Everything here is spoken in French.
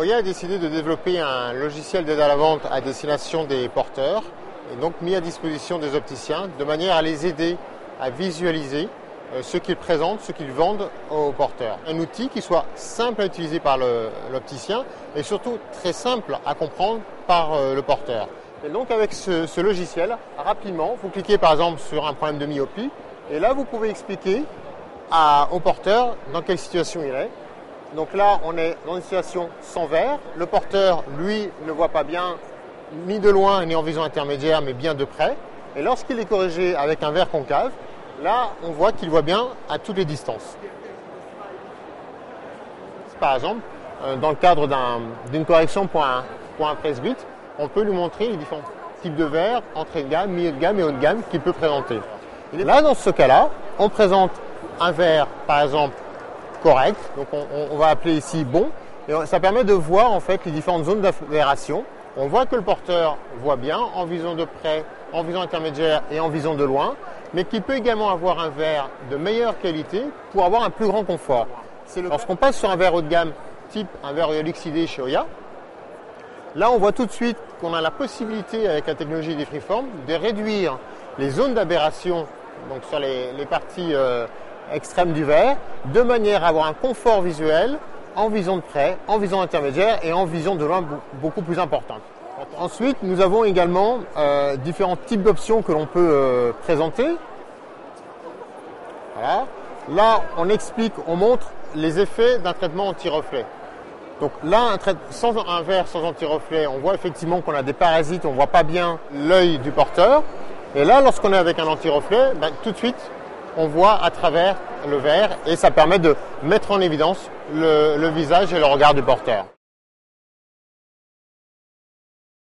Oya a décidé de développer un logiciel d'aide à la vente à destination des porteurs et donc mis à disposition des opticiens de manière à les aider à visualiser ce qu'ils présentent, ce qu'ils vendent aux porteurs. Un outil qui soit simple à utiliser par l'opticien et surtout très simple à comprendre par le porteur. Et donc avec ce logiciel, rapidement, vous cliquez par exemple sur un problème de myopie et là vous pouvez expliquer au porteur dans quelle situation il est. Donc là, on est dans une situation sans verre. Le porteur, lui, ne voit pas bien, ni de loin, ni en vision intermédiaire, mais bien de près. Et lorsqu'il est corrigé avec un verre concave, là, on voit qu'il voit bien à toutes les distances. Par exemple, dans le cadre d'une correction pour un presbyte, on peut lui montrer les différents types de verres, entrée de gamme, milieu de gamme et haut de gamme qu'il peut présenter. Et là, dans ce cas-là, on présente un verre, par exemple, correct, donc on va appeler ici bon, et ça permet de voir en fait les différentes zones d'aberration. On voit que le porteur voit bien en vision de près, en vision intermédiaire et en vision de loin, mais qu'il peut également avoir un verre de meilleure qualité pour avoir un plus grand confort. Lorsqu'on passe sur un verre haut de gamme, type un verre Luxidé chez Oya, là on voit tout de suite qu'on a la possibilité avec la technologie des freeform de réduire les zones d'aberration, donc sur les parties extrême du verre, de manière à avoir un confort visuel en vision de près, en vision intermédiaire et en vision de loin beaucoup plus importante. Ensuite, nous avons également différents types d'options que l'on peut présenter. Voilà. Là, on explique, on montre les effets d'un traitement anti-reflet. Donc là, un verre sans anti-reflet, on voit effectivement qu'on a des parasites, on ne voit pas bien l'œil du porteur. Et là, lorsqu'on est avec un anti-reflet, tout de suite, on voit à travers le verre et ça permet de mettre en évidence le visage et le regard du porteur.